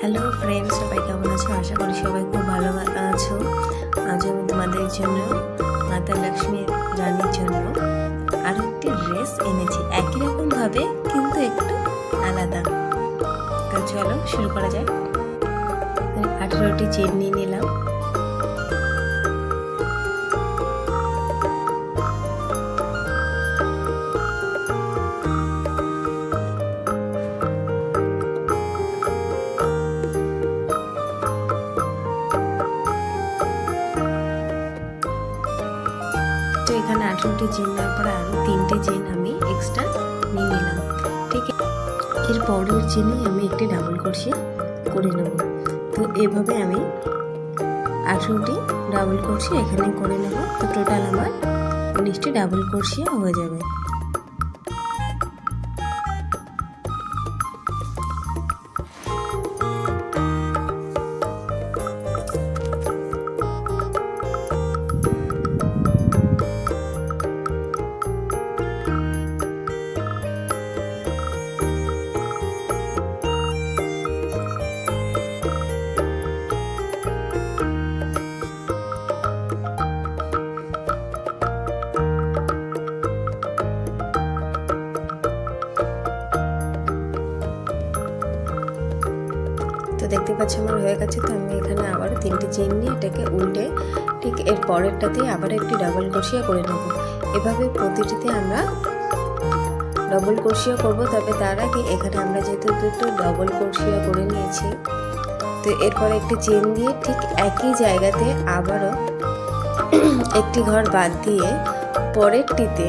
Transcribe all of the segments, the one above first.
Hello friends, সবাই কেমন আছো? আশা করি সবাই খুব ভালো আছো। আজ আমি তোমাদের জন্য মাতা লক্ষ্মী রানীর জন্য আরও একটি ড্রেস এনেছি, একই রকমভাবে কিন্তু একটু আলাদা। তো চলো শুরু করা যায়। 18টি চেন নিয়ে নিলাম। তো এখানে 18টি চেন দেওয়ার পরে আরও 3টে চেন আমি এক্সট্রা নিয়ে নিলাম। ঠিক এর পরের চেনেই আমি একটি ডাবল ক্রোশিয়া করে নেব। তো এভাবে আমি 18টি ডাবল ক্রোশিয়া এখানে করে নেব। তো টোটাল আমার 19টি ডাবল ক্রোশিয়া হয়ে যাবে। তো দেখতে পাচ্ছি আমার হয়ে গেছে। তো আমি এখানে আবার 3টে চেন নিয়ে এটাকে উল্টে ঠিক এর পরেরটাতে আবার একটি ডাবল ক্রোশিয়া করে নেব। এভাবে প্রতিটিতে আমরা ডাবল ক্রোশিয়া করব। তবে তার আগে এখানে আমরা যেহেতু দুটো ডাবল ক্রোশিয়া করে নিয়েছি, তো এরপরে একটি চেন দিয়ে ঠিক একই জায়গাতে আবারও একটি ঘর বাদ দিয়ে পরেরটিতে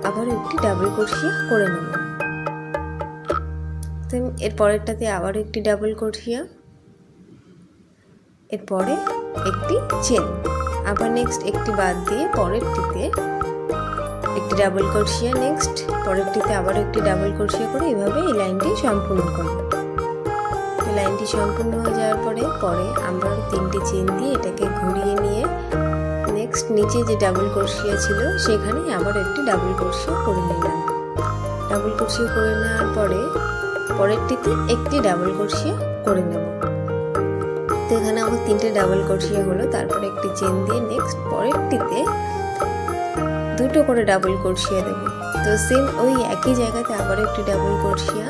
আবার একটি ডাবল ক্রোশিয়া করে নেব। এর পরেরটাতে আবারও একটি ডাবল ক্রোশিয়া, এরপরে একটি চেন, আবার নেক্সট একটি বাদ দিয়ে পরেরটিতে একটি ডাবল ক্রোশিয়া, নেক্সট পরেরটিতে আবারও একটি ডাবল ক্রোশিয়া করে এভাবে এই লাইনটি সম্পূর্ণ করব। তো লাইনটি সম্পূর্ণ হয়ে যাওয়ার পরে আমরা 3টে চেন দিয়ে এটাকে ঘুরিয়ে নিয়ে নেক্সট নিচে যে ডাবল ক্রোশিয়া ছিল সেখানে আবার একটি ডাবল ক্রোশিয়া করে নিলাম। ডাবল ক্রোশিয়া করে নেওয়ার পরেরটিতে একটি ডাবল ক্রোশিয়া করে নেব। তো এখানে আমার 3টে ডাবল ক্রোশিয়া হলো। তারপরে একটি চেন দিয়ে নেক্সট পরেরটিতে 2টো করে ডাবল ক্রোশিয়া দেব। তো সেম ওই একই জায়গাতে আবার একটি ডাবল ক্রোশিয়া,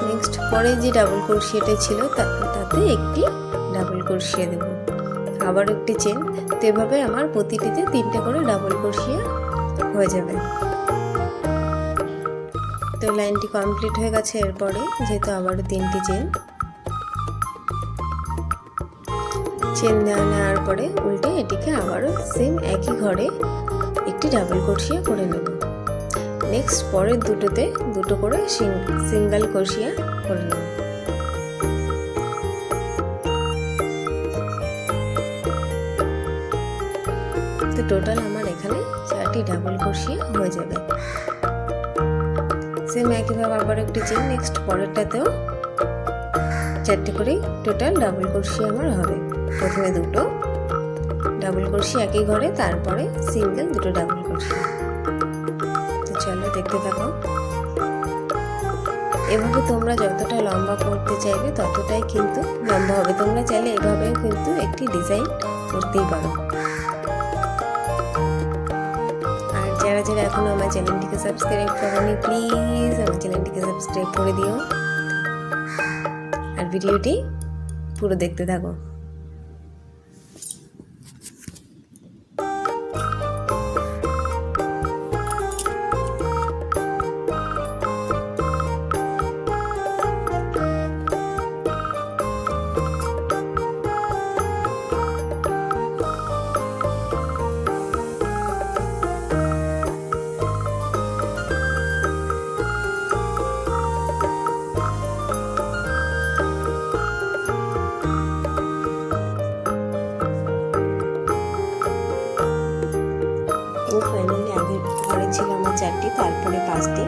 নেক্সট পরে যে ডাবল ক্রোশিয়াটা ছিল তাতে একটি ডাবল ক্রোশিয়া দেব, আবার একটি চেন। তো এভাবে আমার প্রতিটিতে 3টে করে ডাবল ক্রোশিয়া হয়ে যাবে। তো লাইনটি কমপ্লিট হয়ে গেছে। এরপরে যেহেতু আবারও 3টি চেন নেওয়ার পরে উল্টে এটিকে আবারও সেম একই ঘরে একটি ডাবল ক্রোশিয়া করে নেব। নেক্সট পরের দুটোতে 2টো করে সিঙ্গেল ক্রোশিয়া করে নেব। তো টোটাল আমার এখানে 4টি ডাবল ক্রোশিয়া হয়ে যাবে। সেম একইভাবে আবার একটি চেন, নেক্সট পরেরটাতেও 4টে করে টোটাল ডাবল ক্রোশিয়া আমার হবে। প্রথমে 2টো ডাবল ক্রোশিয়া একই ঘরে, তারপরে সিঙ্গেল 2টো ডাবল ক্রোশিয়া। তো চলো দেখতে থাকো। এভাবে তোমরা যতটা লম্বা করতে চাইবে ততটাই কিন্তু লম্বা হবে। তোমরা চাইলে এভাবেও কিন্তু একটি ডিজাইন করতেই পারো। আর যারা এখনো আমার চ্যানেলটিকে সাবস্ক্রাইব করোনি, প্লিজ আমার চ্যানেলটিকে সাবস্ক্রাইব করে দিও আর ভিডিওটি পুরো দেখতে থাকো। ফাইনালি আগের ঘরে ছিল আমার 4টি, তারপরে 5টি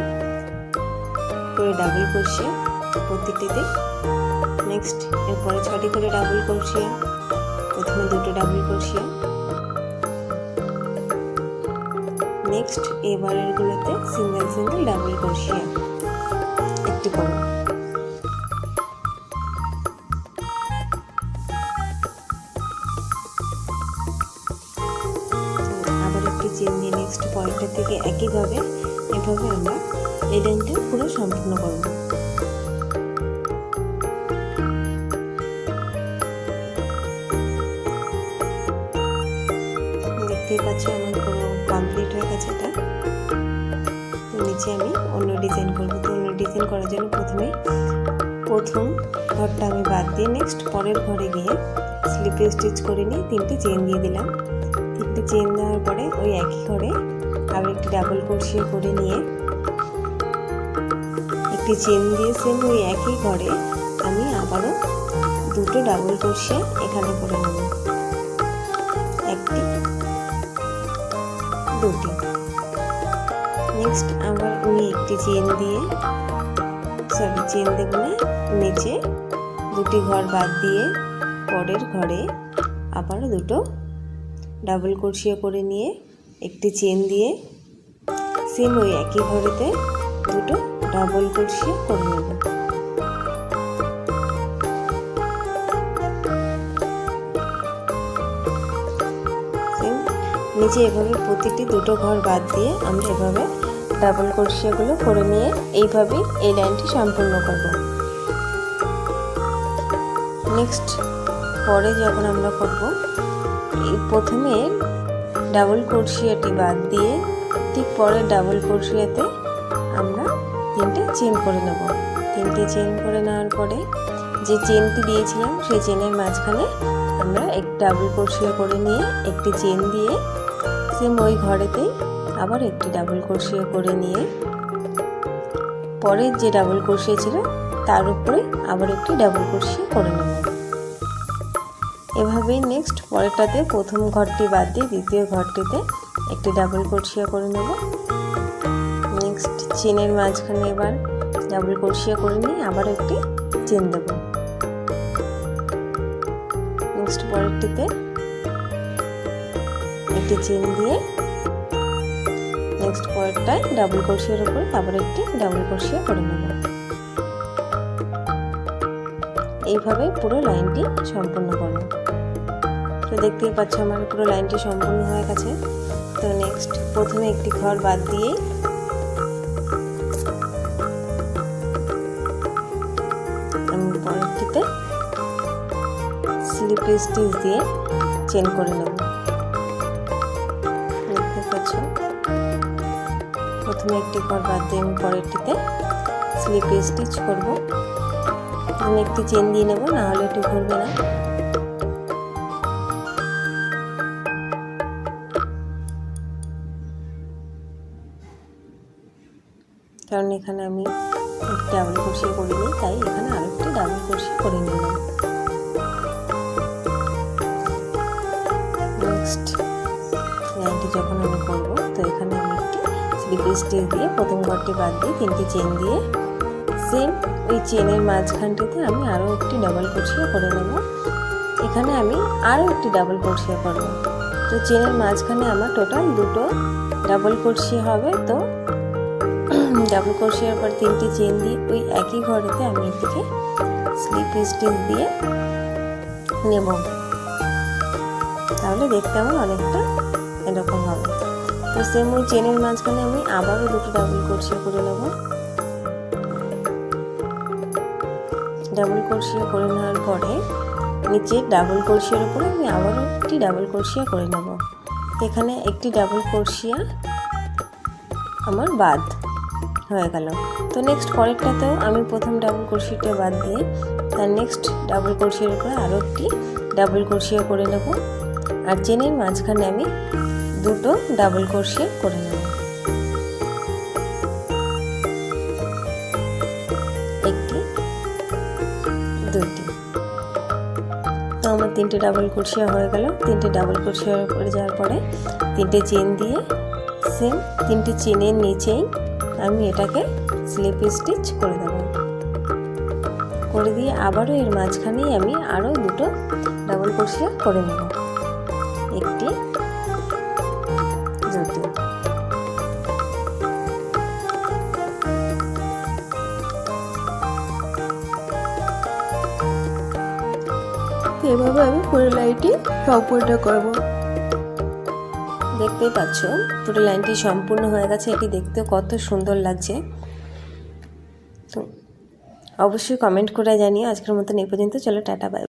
করে ডাবল ক্রোশিয়া প্রতিটিতে, নেক্সট এরপরে 6টি করে ডাবল ক্রোশিয়া, প্রথমে 2টো ডাবল ক্রোশিয়া, নেক্সট এবারেরগুলোতে সিঙ্গেল ডাবল ক্রোশিয়া একটি করে। নেক্সট পরেরটা থেকে একইভাবে এভাবে আমরা এই লাইনটা পুরো সম্পূর্ণ করব। দেখতেই পাচ্ছ আমার পুরো কমপ্লিট হয়ে গেছে এটা। তো নিচে আমি অন্য ডিজাইন করবো। তো অন্য ডিজাইন করার জন্য প্রথম ঘরটা আমি বাদ দিয়ে নেক্সট পরের ঘরে গিয়ে স্লিপে স্টিচ করে নিয়ে 3টে চেন দিয়ে দিলাম। 3টে চেন দেওয়ার পরে ওই একই ঘরে আবার একটি ডাবল ক্রোশিয়া করে নিয়ে একটি চেন দিয়ে সেম ওই একই ঘরে আমি আবারও 2টো ডাবল ক্রোশিয়া এখানে করে নেব, 1টি 2টি। নেক্সট আবার আমি একটি চেন দিয়ে চেন দেব না, নিচে 2টি ঘর বাদ দিয়ে পরের ঘরে আবার 2টো ডাবল ক্রোশিয়া করে নিয়ে একটি চেন দিয়ে সেম ওই একই ঘরেতে 2টো ডাবল ক্রোশিয়া করে নেব। নিচে এভাবে প্রতিটি 2টো ঘর বাদ দিয়ে আমরা এভাবে ডাবল ক্রোশিয়াগুলো করে নিয়ে এইভাবেই এই লাইনটি সম্পূর্ণ করব। নেক্সট পরে যখন আমরা করব, প্রথমে ডাবল ক্রোশিয়াটি বাদ দিয়ে ঠিক পরে ডাবল ক্রোশিয়াতে আমরা 3টে চেন করে নেব। 3টে চেন করে নেওয়ার পরে যে চেনটি দিয়েছিলাম সেই চেনের মাঝখানে আমরা এক ডাবল ক্রোশিয়া করে নিয়ে একটি চেন দিয়ে সেম ওই ঘরেতেই আবার একটি ডাবল ক্রোশিয়া করে নিয়ে পরের যে ডাবল ক্রোশিয়া ছিল তার উপরে আবার একটি ডাবল ক্রোশিয়া করে নেব। এভাবেই নেক্সট পরেরটাতে প্রথম ঘরটি বাদ দিয়ে দ্বিতীয় ঘরটিতে একটি ডাবল ক্রোশিয়া করে নেব। নেক্সট চেনের মাঝখানে এবার ডাবল ক্রোশিয়া করে নিয়ে আবার একটি চেন দেব। নেক্সট পরেরটিতে একটি চেন দিয়ে নেক্সট পরেরটায় ডাবল ক্রোশিয়ার উপরে আবার একটি ডাবল ক্রোশিয়া করে নেব। এইভাবে পুরো লাইনটি সম্পূর্ণ করব। তো দেখতেই পাচ্ছ আমার পুরো লাইনটি সম্পূর্ণ হয়ে গেছে। তো নেক্সট প্রথমে একটি ঘর বাদ দিয়ে আমি পরেরটিতে স্লিপ স্টিচ দিয়ে চেন করে নেব। দেখতে পাচ্ছ প্রথমে একটি ঘর বাদ দিয়ে আমি পরেরটিতে স্লিপ স্টিচ করব। আমি একটি চেন দিয়ে নেব, না হলে এটি ঘুরবে না। কারণ এখানে আমি একটি ডাবল ক্রোশিয়া করিনি, তাই এখানে আরেকটি ডাবল ক্রোশিয়া করে নিলাম। নেক্সট লাইনটি যখন আমি করব, তো এখানে আমি একটি স্লিপ স্টিচ দিয়ে প্রথম ঘরটি বাদ দিয়ে 3টি চেন দিয়ে সেম ওই চেনের মাঝখানটিতে আমি আরও একটি ডাবল ক্রোশিয়া করে নেব। এখানে আমি আরও একটি ডাবল ক্রোশিয়া করব। তো চেনের মাঝখানে আমার টোটাল 2টো ডাবল ক্রোশিয়া হবে। তো ডাবল ক্রোশিয়ার পর 3টি চেন দিয়ে ওই একই ঘরেতে আমি এদিকে স্লিপ স্টিচ দিয়ে নেব। তাহলে দেখতে আমার অনেকটা এরকম হবে। তো সেম ওই চেনের মাঝখানে আমি আবারও 2টো ডাবল ক্রোশিয়া করে নেব। ডাবল ক্রোশিয়া করে নেওয়ার পরে নিচে ডাবল ক্রোশিয়ার উপরে আমি আবারও একটি ডাবল ক্রোশিয়া করে নেব। এখানে একটি ডাবল ক্রোশিয়া আমার বাদ হয়ে গেল। তো নেক্সট পরেরটাতেও আমি প্রথম ডাবল ক্রোশিয়াটা বাদ দিয়ে তার নেক্সট ডাবল ক্রোশিয়ার উপরে আরও একটি ডাবল ক্রোশিয়া করে নেব। আর চেনের মাঝখানে আমি 2টো ডাবল ক্রোশিয়া করে নেব। একটি 2টি। তো আমার 3টে ডাবল ক্রোশিয়া হয়ে গেল। 3টে ডাবল ক্রোশিয়া করে যাওয়ার পরে 3টে চেন দিয়ে সেম 3টে চেনের নিচেই আমি এটাকে স্লিপ স্টিচ করে দেব। করে দিয়ে আবারও এর মাঝখানেই আমি আরও 2টো ডাবল ক্রোশিয়া করে নেব। একটি 2টি। এভাবে আমি পুরো লাইনটি সম্পূর্ণ করব। দেখতেই পাচ্ছ পুরো লাইনটি সম্পূর্ণ হয়ে গেছে। এটি দেখতে কত সুন্দর লাগছে। তো অবশ্যই কমেন্ট করে জানিও। আজকের মতন এই পর্যন্ত। চলো টাটা বাই।